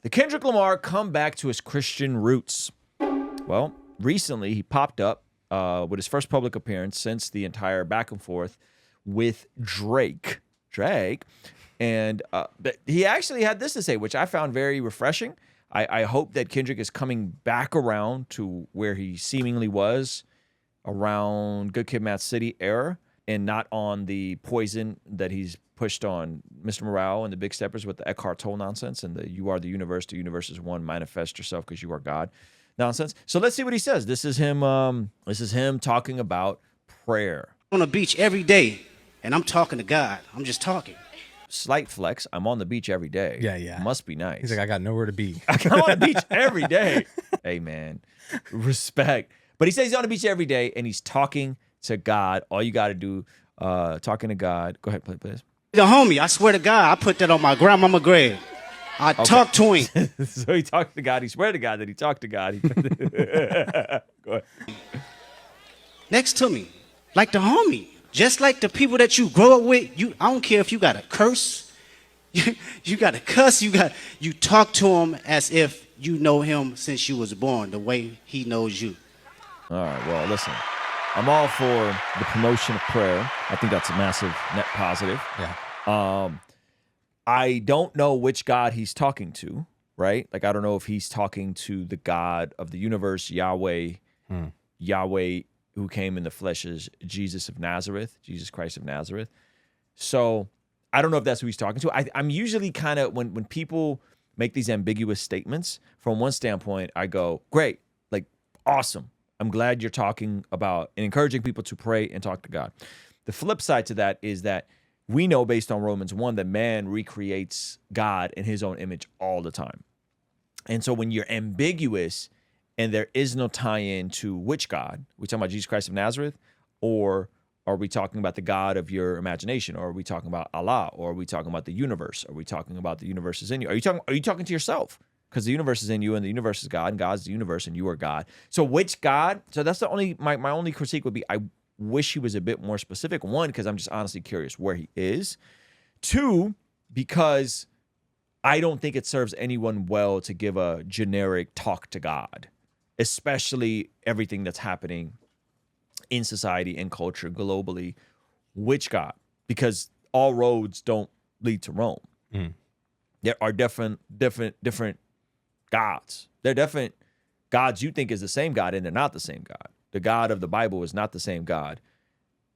Did Kendrick Lamar come back to his Christian roots? Well, recently he popped up with his first public appearance since the entire back and forth with Drake. And he actually had this to say, which I found very refreshing. I hope that Kendrick is coming back around to where he seemingly was around Good Kid, Mad City era, and not on the poison that he's pushed on Mr. Morale and the Big Steppers with the Eckhart Tolle nonsense and the "you are the universe is one, manifest yourself because you are God" nonsense. So let's see what he says. This is him talking about prayer. On the beach every day, and I'm talking to God. I'm just talking. Slight flex. I'm on the beach every day. Yeah. Must be nice. He's like, I got nowhere to be. I'm on the beach every day. Hey, man. Respect. But he says he's on the beach every day, and he's talking to God. All you got to do, talking to God. Go ahead, please. The homie, I swear to God, I put that on my grandmama grave. I talked to him. So he talked to God. He swear to God that he talked to God. Go ahead. Next to me, like the homie. Just like the people that you grow up with, I don't care if you got to curse, you got to cuss, you talk to him as if you know him since you was born, the way he knows you. All right, well, listen, I'm all for the promotion of prayer. I think that's a massive net positive. Yeah. I don't know which God he's talking to, right? Like, I don't know if he's talking to the God of the universe, Yahweh, Yahweh, who came in the flesh as Jesus of Nazareth, Jesus Christ of Nazareth. So I don't know if that's who he's talking to. I'm usually kind of, when people make these ambiguous statements, from one standpoint, I go, great, like, awesome. I'm glad you're talking about and encouraging people to pray and talk to God. The flip side to that is that we know, based on Romans 1, that man recreates God in his own image all the time. And so when you're ambiguous and there is no tie-in to which God, we talking about Jesus Christ of Nazareth, or are we talking about the God of your imagination, or are we talking about Allah, or are we talking about the universe? Are we talking about the universe is in you? Are you talking to yourself? Because the universe is in you, and the universe is God, and God's the universe, and you are God. So which God? So that's the only my only critique would be, I wish he was a bit more specific. One, because I'm just honestly curious where he is. Two, because I don't think it serves anyone well to give a generic talk to God, especially everything that's happening in society and culture globally. Which God? Because all roads don't lead to Rome. There are different gods. They're different gods you think is the same God, and they're not the same God. The God of the Bible is not the same God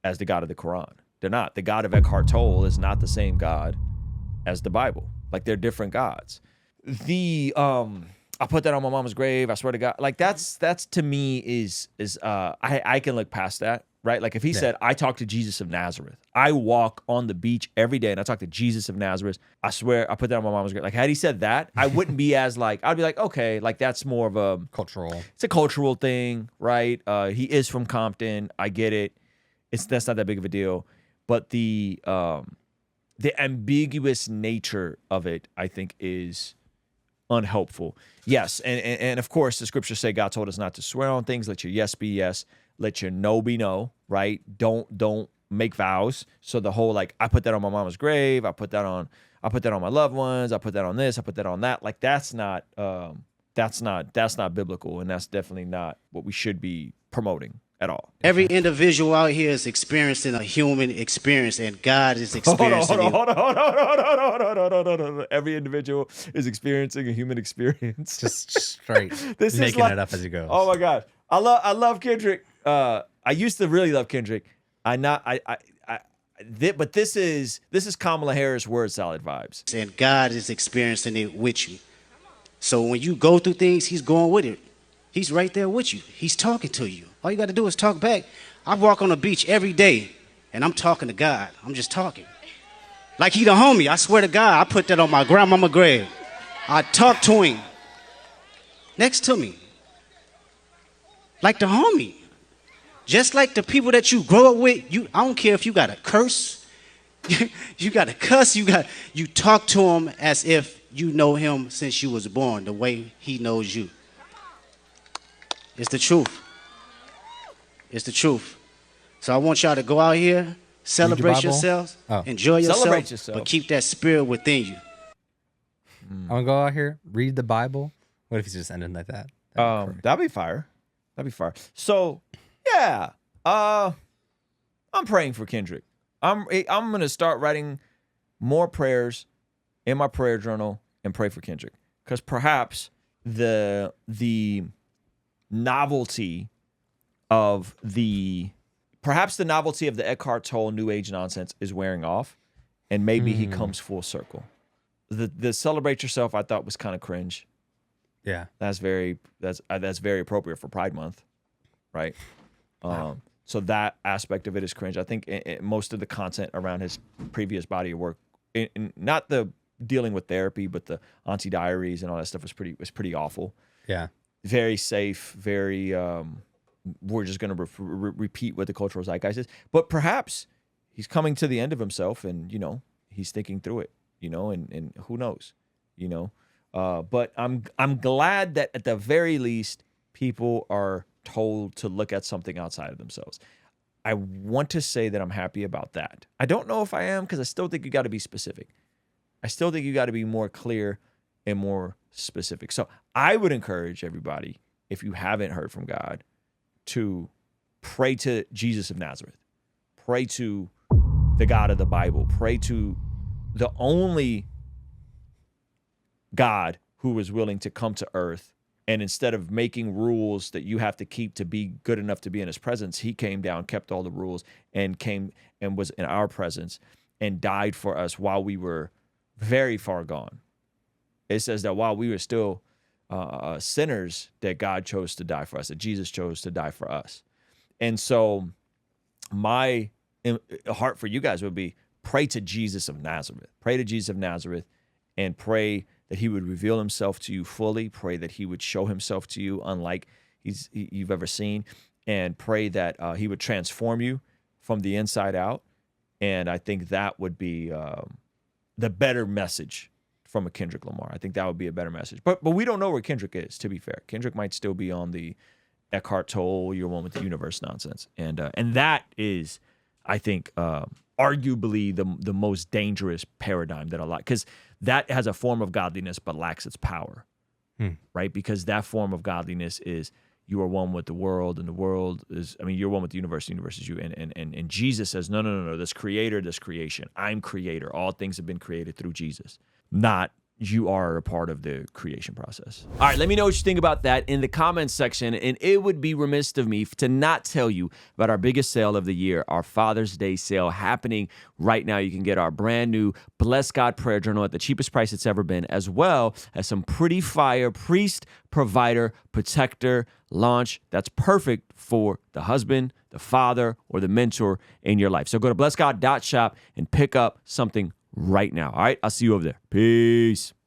as the God of the Quran. They're not. The God of Eckhart Tolle is not the same God as the Bible. Like, they're different gods. I put that on my mama's grave, I swear to God. Like, that's to me is I can look past that, right? Like, if he said, I talk to Jesus of Nazareth, I walk on the beach every day and I talk to Jesus of Nazareth, I swear, I put that on my mama's grave. Like, had he said that, I wouldn't be as like, I'd be like, okay, like, that's more of a Cultural. It's a cultural thing, right? He is from Compton. I get it. That's not that big of a deal. But the ambiguous nature of it, I think, is unhelpful. Yes, and of course, the scriptures say God told us not to swear on things. Let your yes be yes. Let your no be no, right? Don't make vows. So the whole, like, I put that on my mama's grave. I put that on my loved ones. I put that on this. I put that on that. Like, that's not biblical, and that's definitely not what we should be promoting at all. Every individual out here is experiencing a human experience, and God is experiencing Hold on. Every individual is experiencing a human experience. Just straight. This making is like, it up as he goes. Oh my gosh, I love Kendrick. I used to really love Kendrick. But this is Kamala Harris word salad vibes. and God is experiencing it with you. So when you go through things, he's going with it. He's right there with you. He's talking to you. All you got to do is talk back. I walk on the beach every day, and I'm talking to God. I'm just talking. Like he the homie. I swear to God, I put that on my grandmama grave. I talk to him. Next to me. Like the homie. Just like the people that you grow up with, I don't care if you got to curse, you got to cuss, you talk to him as if you know him since you was born, the way he knows you. It's the truth. It's the truth. So I want y'all to go out here, celebrate yourselves, enjoy yourself, Celebrate yourself. but keep that spirit within you. I'm gonna go out here, read the Bible. What if he's just ending like that? That'd be fire. That'd be fire. So yeah, I'm praying for Kendrick. I'm gonna start writing more prayers in my prayer journal and pray for Kendrick, because perhaps the novelty of the Eckhart Tolle New Age nonsense is wearing off, and maybe he comes full circle. The celebrate yourself I thought was kind of cringe. Yeah, that's very appropriate for Pride Month, right? Wow. So that aspect of it is cringe. I think most of the content around his previous body of work, not the dealing with therapy, but the Auntie Diaries and all that stuff was pretty awful. Yeah, very safe, very. We're just going to repeat what the cultural zeitgeist is, but perhaps he's coming to the end of himself, and he's thinking through it, and who knows, But I'm glad that at the very least people are told to look at something outside of themselves. I want to say that I'm happy about that. I don't know if I am, because I still think you got to be specific. I still think you got to be more clear and more specific. So I would encourage everybody, if you haven't heard from God, to pray to Jesus of Nazareth. Pray to the God of the Bible. Pray to the only God who was willing to come to earth, and instead of making rules that you have to keep to be good enough to be in his presence, he came down, kept all the rules, and came and was in our presence and died for us while we were very far gone. It says that while we were still sinners, that God chose to die for us, that Jesus chose to die for us. And so my heart for you guys would be, pray to Jesus of Nazareth. Pray to Jesus of Nazareth, and pray that he would reveal himself to you fully. Pray that he would show himself to you unlike you've ever seen, and pray that he would transform you from the inside out. And I think that would be the better message from a Kendrick Lamar. I think that would be a better message. But we don't know where Kendrick is, to be fair. Kendrick might still be on the Eckhart Tolle, you're one with the universe nonsense. And that is, I think, arguably the most dangerous paradigm that because that has a form of godliness but lacks its power, right? Because that form of godliness is you are one with the world, and the world is, you're one with the universe is you. And Jesus says, no, this creator, this creation. I'm creator. All things have been created through Jesus, not you are a part of the creation process. All right, let me know what you think about that in the comments section. And it would be remiss of me to not tell you about our biggest sale of the year, our Father's Day sale happening right now. You can get our brand new Bless God Prayer Journal at the cheapest price it's ever been, as well as some pretty fire priest, provider, protector launch that's perfect for the husband, the father, or the mentor in your life. So go to blessgod.shop and pick up something right now. All right, I'll see you over there. Peace.